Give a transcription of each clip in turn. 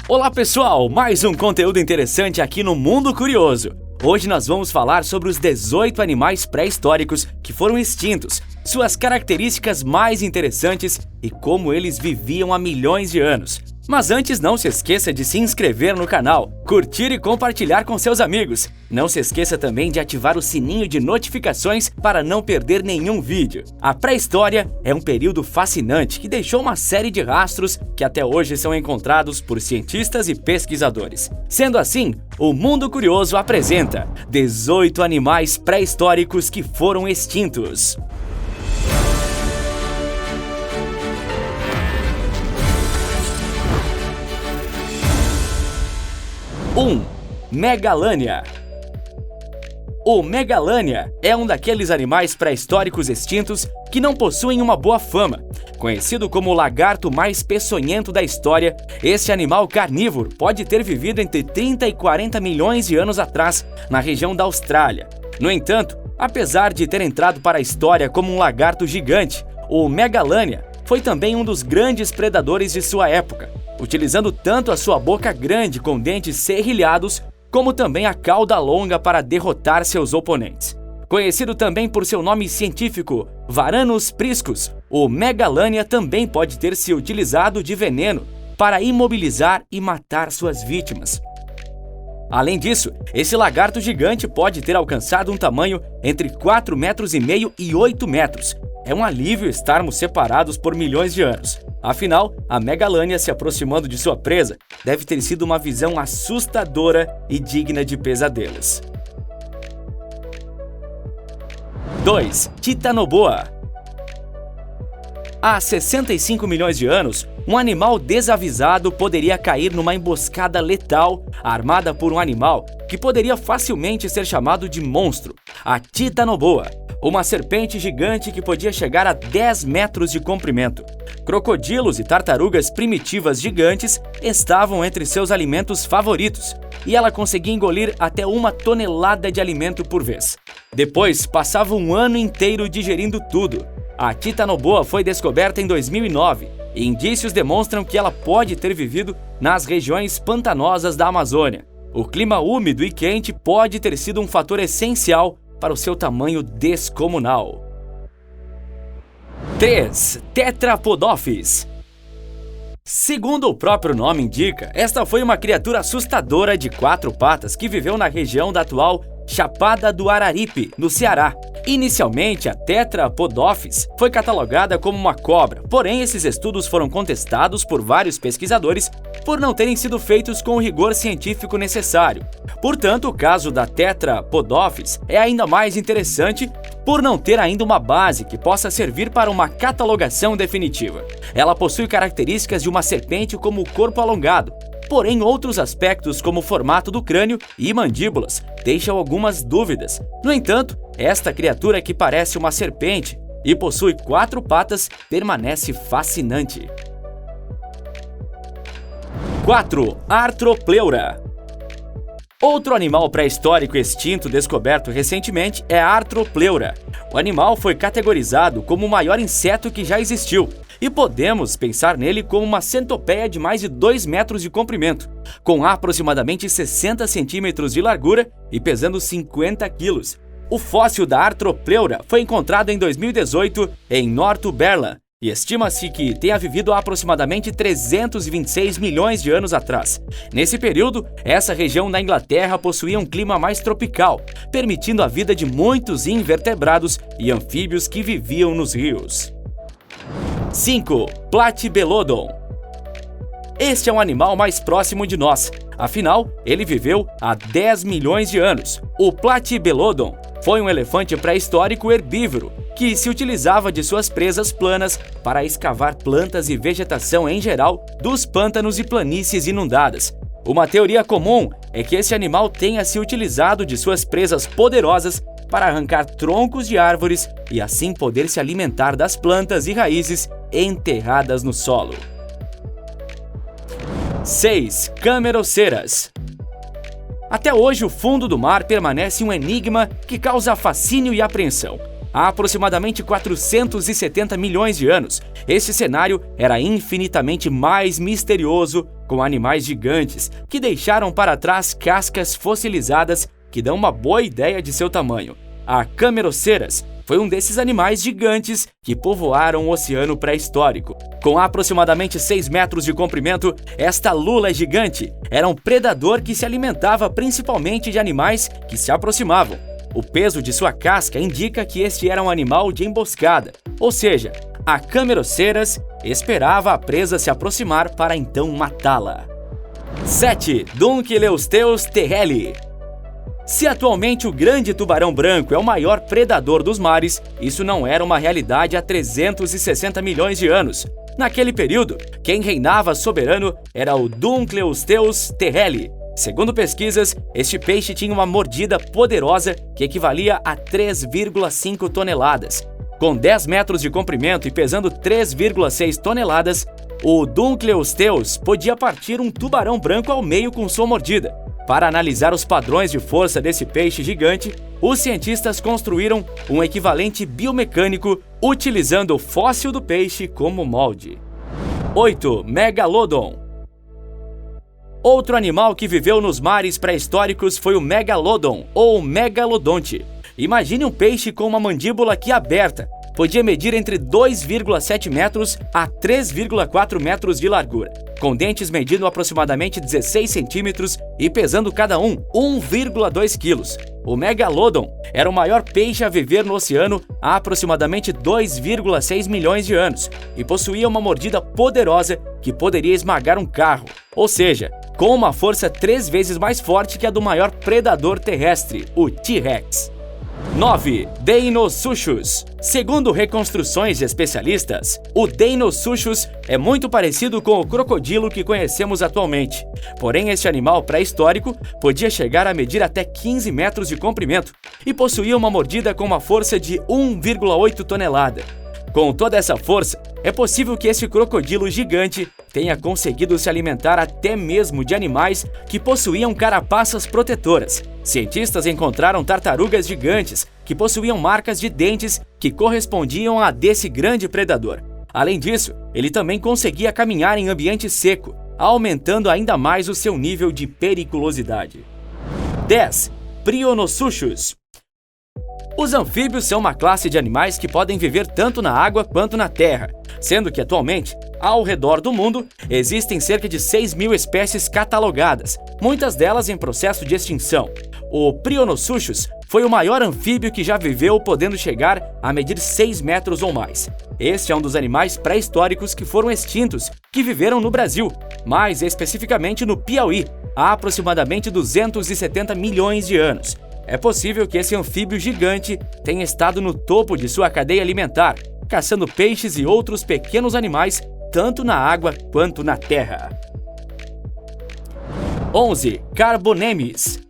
Olá pessoal, mais um conteúdo interessante aqui no Mundo Curioso. Hoje nós vamos falar sobre os 18 animais pré-históricos que foram extintos, suas características mais interessantes e como eles viviam há milhões de anos. Mas antes, não se esqueça de se inscrever no canal, curtir e compartilhar com seus amigos. Não se esqueça também de ativar o sininho de notificações para não perder nenhum vídeo. A pré-história é um período fascinante que deixou uma série de rastros que até hoje são encontrados por cientistas e pesquisadores. Sendo assim, o Mundo Curioso apresenta 18 animais pré-históricos que foram extintos. 1. Megalânia. O Megalânia é um daqueles animais pré-históricos extintos que não possuem uma boa fama. Conhecido como o lagarto mais peçonhento da história, este animal carnívoro pode ter vivido entre 30 e 40 milhões de anos atrás, na região da Austrália. No entanto, apesar de ter entrado para a história como um lagarto gigante, o Megalânia foi também um dos grandes predadores de sua época, utilizando tanto a sua boca grande com dentes serrilhados, como também a cauda longa para derrotar seus oponentes. Conhecido também por seu nome científico, Varanus priscus, o Megalânia também pode ter se utilizado de veneno para imobilizar e matar suas vítimas. Além disso, esse lagarto gigante pode ter alcançado um tamanho entre 4,5 metros e 8 metros. É um alívio estarmos separados por milhões de anos. Afinal, a Megalânia se aproximando de sua presa deve ter sido uma visão assustadora e digna de pesadelos. 2. Titanoboa. Há 65 milhões de anos, um animal desavisado poderia cair numa emboscada letal armada por um animal que poderia facilmente ser chamado de monstro, a Titanoboa, uma serpente gigante que podia chegar a 10 metros de comprimento. Crocodilos e tartarugas primitivas gigantes estavam entre seus alimentos favoritos, e ela conseguia engolir até 1 tonelada de alimento por vez. Depois, passava um ano inteiro digerindo tudo. A Titanoboa foi descoberta em 2009, e indícios demonstram que ela pode ter vivido nas regiões pantanosas da Amazônia. O clima úmido e quente pode ter sido um fator essencial para o seu tamanho descomunal. 3. Tetrapodófis. Segundo o próprio nome indica, esta foi uma criatura assustadora de 4 patas que viveu na região da atual Chapada do Araripe, no Ceará. Inicialmente, a Tetrapodófis foi catalogada como uma cobra, porém esses estudos foram contestados por vários pesquisadores por não terem sido feitos com o rigor científico necessário. Portanto, o caso da Tetrapodófis é ainda mais interessante por não ter ainda uma base que possa servir para uma catalogação definitiva. Ela possui características de uma serpente como o corpo alongado, porém outros aspectos como o formato do crânio e mandíbulas deixam algumas dúvidas. No entanto, esta criatura que parece uma serpente e possui 4 patas permanece fascinante. 4. Arthropleura. Outro animal pré-histórico extinto descoberto recentemente é a Arthropleura. O animal foi categorizado como o maior inseto que já existiu, e podemos pensar nele como uma centopeia de mais de 2 metros de comprimento, com aproximadamente 60 centímetros de largura e pesando 50 quilos. O fóssil da Arthropleura foi encontrado em 2018 em Northumberland, e estima-se que tenha vivido há aproximadamente 326 milhões de anos atrás. Nesse período, essa região da Inglaterra possuía um clima mais tropical, permitindo a vida de muitos invertebrados e anfíbios que viviam nos rios. 5. Platybelodon. Este é um animal mais próximo de nós, afinal, ele viveu há 10 milhões de anos. O Platybelodon foi um elefante pré-histórico herbívoro que se utilizava de suas presas planas para escavar plantas e vegetação em geral dos pântanos e planícies inundadas. Uma teoria comum é que esse animal tenha se utilizado de suas presas poderosas para arrancar troncos de árvores e assim poder se alimentar das plantas e raízes enterradas no solo. 6. Cameroceras. Até hoje, o fundo do mar permanece um enigma que causa fascínio e apreensão. há aproximadamente 470 milhões de anos, esse cenário era infinitamente mais misterioso, com animais gigantes que deixaram para trás cascas fossilizadas que dão uma boa ideia de seu tamanho. A Cameroceras foi um desses animais gigantes que povoaram o oceano pré-histórico. Com aproximadamente 6 metros de comprimento, esta lula gigante era um predador que se alimentava principalmente de animais que se aproximavam. O peso de sua casca indica que este era um animal de emboscada, ou seja, a Cameroceras esperava a presa se aproximar para então matá-la. 7. Dunkleosteus terrelli. Se atualmente o grande tubarão branco é o maior predador dos mares, isso não era uma realidade há 360 milhões de anos. Naquele período, quem reinava soberano era o Dunkleosteus terrelli. Segundo pesquisas, este peixe tinha uma mordida poderosa que equivalia a 3,5 toneladas. Com 10 metros de comprimento e pesando 3,6 toneladas, o Dunkleosteus podia partir um tubarão branco ao meio com sua mordida. Para analisar os padrões de força desse peixe gigante, os cientistas construíram um equivalente biomecânico utilizando o fóssil do peixe como molde. 8. Megalodon. Outro animal que viveu nos mares pré-históricos foi o Megalodon, ou megalodonte. Imagine um peixe com uma mandíbula que aberta, podia medir entre 2,7 metros a 3,4 metros de largura, com dentes medindo aproximadamente 16 centímetros e pesando cada um 1,2 quilos. O Megalodon era o maior peixe a viver no oceano há aproximadamente 2,6 milhões de anos e possuía uma mordida poderosa que poderia esmagar um carro, ou seja, com uma força 3 vezes mais forte que a do maior predador terrestre, o T-Rex. 9. Deinosuchus. Segundo reconstruções de especialistas, o Deinosuchus é muito parecido com o crocodilo que conhecemos atualmente. Porém, este animal pré-histórico podia chegar a medir até 15 metros de comprimento e possuía uma mordida com uma força de 1,8 tonelada. Com toda essa força, é possível que esse crocodilo gigante tenha conseguido se alimentar até mesmo de animais que possuíam carapaças protetoras. Cientistas encontraram tartarugas gigantes que possuíam marcas de dentes que correspondiam a desse grande predador. Além disso, ele também conseguia caminhar em ambiente seco, aumentando ainda mais o seu nível de periculosidade. 10. Prionosuchus. Os anfíbios são uma classe de animais que podem viver tanto na água quanto na terra, sendo que atualmente, ao redor do mundo, existem cerca de 6.000 espécies catalogadas, muitas delas em processo de extinção. O Prionosuchus foi o maior anfíbio que já viveu, podendo chegar a medir 6 metros ou mais. Este é um dos animais pré-históricos que foram extintos, que viveram no Brasil, mais especificamente no Piauí, há aproximadamente 270 milhões de anos. É possível que esse anfíbio gigante tenha estado no topo de sua cadeia alimentar, caçando peixes e outros pequenos animais, tanto na água quanto na terra. 11. Carbonemis.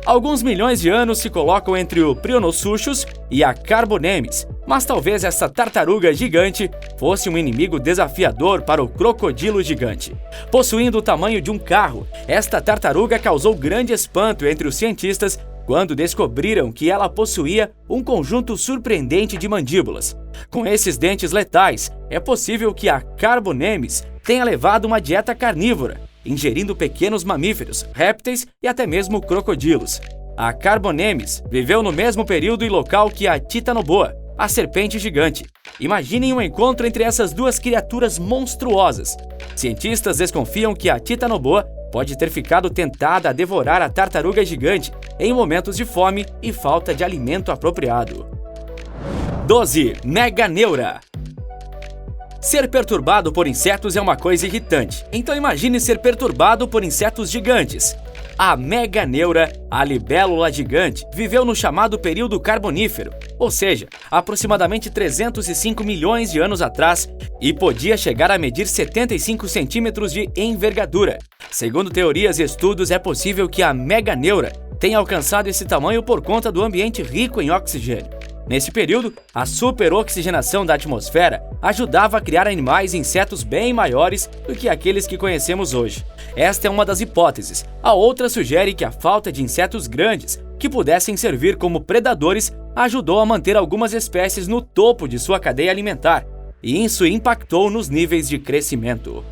Alguns milhões de anos se colocam entre o Prionosuchus e a Carbonemis, mas talvez essa tartaruga gigante fosse um inimigo desafiador para o crocodilo gigante. Possuindo o tamanho de um carro, esta tartaruga causou grande espanto entre os cientistas quando descobriram que ela possuía um conjunto surpreendente de mandíbulas. Com esses dentes letais, é possível que a Carbonemis tenha levado uma dieta carnívora, ingerindo pequenos mamíferos, répteis e até mesmo crocodilos. A Carbonemis viveu no mesmo período e local que a Titanoboa, a serpente gigante. Imaginem um encontro entre essas duas criaturas monstruosas. Cientistas desconfiam que a Titanoboa pode ter ficado tentada a devorar a tartaruga gigante em momentos de fome e falta de alimento apropriado. 12. Meganeura. Ser perturbado por insetos é uma coisa irritante, então imagine ser perturbado por insetos gigantes. A meganeura, a libélula gigante, viveu no chamado período carbonífero, ou seja, aproximadamente 305 milhões de anos atrás, e podia chegar a medir 75 centímetros de envergadura. Segundo teorias e estudos, é possível que a meganeura tenha alcançado esse tamanho por conta do ambiente rico em oxigênio. Nesse período, a superoxigenação da atmosfera ajudava a criar animais e insetos bem maiores do que aqueles que conhecemos hoje. Esta é uma das hipóteses. A outra sugere que a falta de insetos grandes que pudessem servir como predadores ajudou a manter algumas espécies no topo de sua cadeia alimentar, e isso impactou nos níveis de crescimento.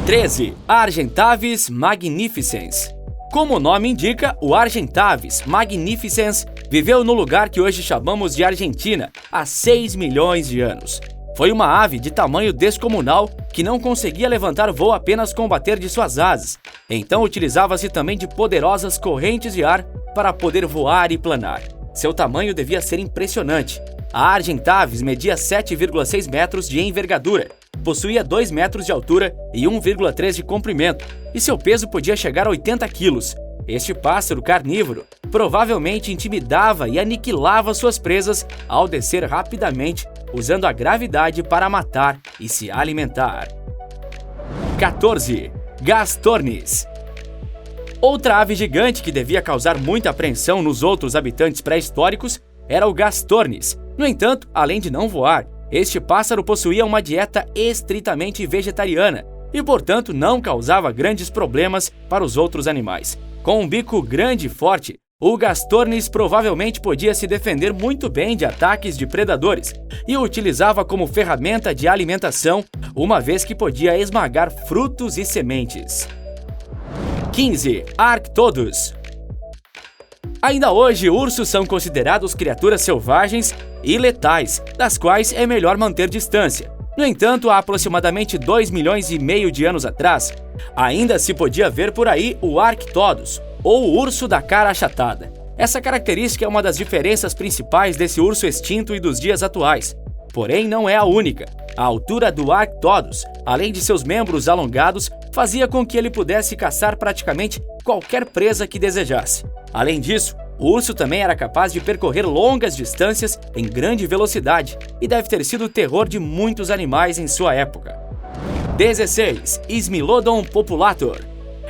13. Argentavis magnificens. Como o nome indica, o Argentavis magnificens viveu no lugar que hoje chamamos de Argentina há 6 milhões de anos. Foi uma ave de tamanho descomunal que não conseguia levantar voo apenas com o bater de suas asas, então utilizava-se também de poderosas correntes de ar para poder voar e planar. Seu tamanho devia ser impressionante. A Argentavis media 7,6 metros de envergadura, possuía 2 metros de altura e 1,3 de comprimento, e seu peso podia chegar a 80 quilos. Este pássaro carnívoro provavelmente intimidava e aniquilava suas presas ao descer rapidamente, usando a gravidade para matar e se alimentar. 14. Gastornis. Outra ave gigante que devia causar muita apreensão nos outros habitantes pré-históricos era o Gastornis. No entanto, além de não voar, este pássaro possuía uma dieta estritamente vegetariana e, portanto, não causava grandes problemas para os outros animais. Com um bico grande e forte, o Gastornis provavelmente podia se defender muito bem de ataques de predadores e o utilizava como ferramenta de alimentação, uma vez que podia esmagar frutos e sementes. 15. Arctodus. Ainda hoje, ursos são considerados criaturas selvagens e letais, das quais é melhor manter distância. No entanto, há aproximadamente 2,5 milhões de anos atrás, ainda se podia ver por aí o Arctodus, ou o urso da cara achatada. Essa característica é uma das diferenças principais desse urso extinto e dos dias atuais. Porém, não é a única. A altura do Arctodus, além de seus membros alongados, fazia com que ele pudesse caçar praticamente qualquer presa que desejasse. Além disso, o urso também era capaz de percorrer longas distâncias em grande velocidade e deve ter sido o terror de muitos animais em sua época. 16. Smilodon populator.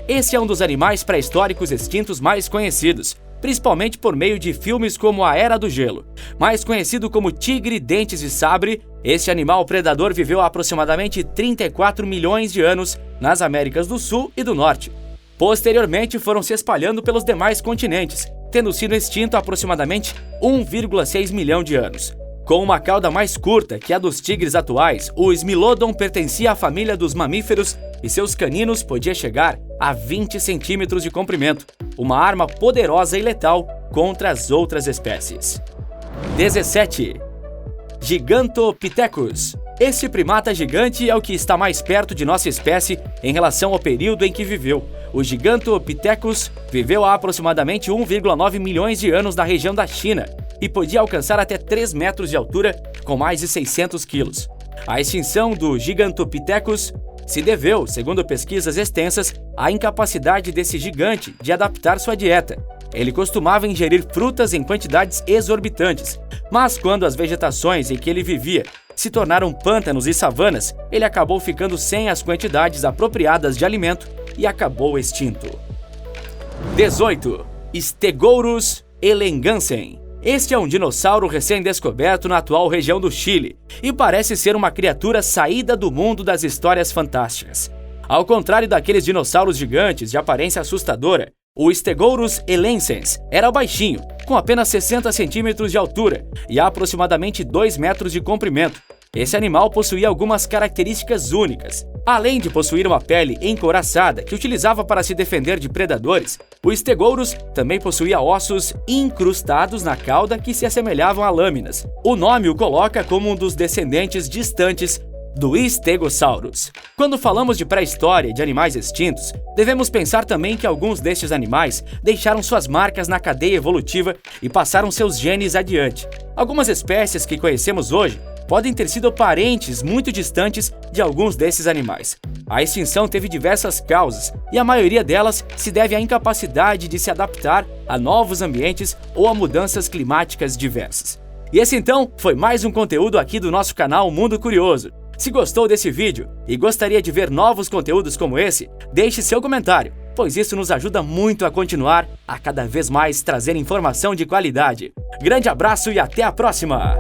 Esse é um dos animais pré-históricos extintos mais conhecidos, principalmente por meio de filmes como A Era do Gelo. Mais conhecido como tigre dentes de sabre, este animal predador viveu há aproximadamente 34 milhões de anos nas Américas do Sul e do Norte. Posteriormente, foram se espalhando pelos demais continentes, tendo sido extinto há aproximadamente 1,6 milhão de anos. Com uma cauda mais curta que a dos tigres atuais, o Smilodon pertencia à família dos mamíferos e seus caninos podia chegar a 20 centímetros de comprimento, uma arma poderosa e letal contra as outras espécies. 17. Gigantopithecus. Este primata gigante é o que está mais perto de nossa espécie em relação ao período em que viveu. O Gigantopithecus viveu há aproximadamente 1,9 milhões de anos na região da China e podia alcançar até 3 metros de altura com mais de 600 quilos. A extinção do Gigantopithecus se deveu, segundo pesquisas extensas, à incapacidade desse gigante de adaptar sua dieta. Ele costumava ingerir frutas em quantidades exorbitantes, mas quando as vegetações em que ele vivia se tornaram pântanos e savanas, ele acabou ficando sem as quantidades apropriadas de alimento e acabou extinto. 18. Stegourus elengansen. Este é um dinossauro recém-descoberto na atual região do Chile e parece ser uma criatura saída do mundo das histórias fantásticas. Ao contrário daqueles dinossauros gigantes de aparência assustadora, o Stegourus elensens era baixinho, com apenas 60 centímetros de altura e aproximadamente 2 metros de comprimento. Esse animal possuía algumas características únicas. Além de possuir uma pele encouraçada que utilizava para se defender de predadores, o Stegourus também possuía ossos incrustados na cauda que se assemelhavam a lâminas. O nome o coloca como um dos descendentes distantes do Stegosaurus. Quando falamos de pré-história e de animais extintos, devemos pensar também que alguns destes animais deixaram suas marcas na cadeia evolutiva e passaram seus genes adiante. Algumas espécies que conhecemos hoje podem ter sido parentes muito distantes de alguns desses animais. A extinção teve diversas causas e a maioria delas se deve à incapacidade de se adaptar a novos ambientes ou a mudanças climáticas diversas. E esse então foi mais um conteúdo aqui do nosso canal Mundo Curioso. Se gostou desse vídeo e gostaria de ver novos conteúdos como esse, deixe seu comentário, pois isso nos ajuda muito a continuar a cada vez mais trazer informação de qualidade. Grande abraço e até a próxima!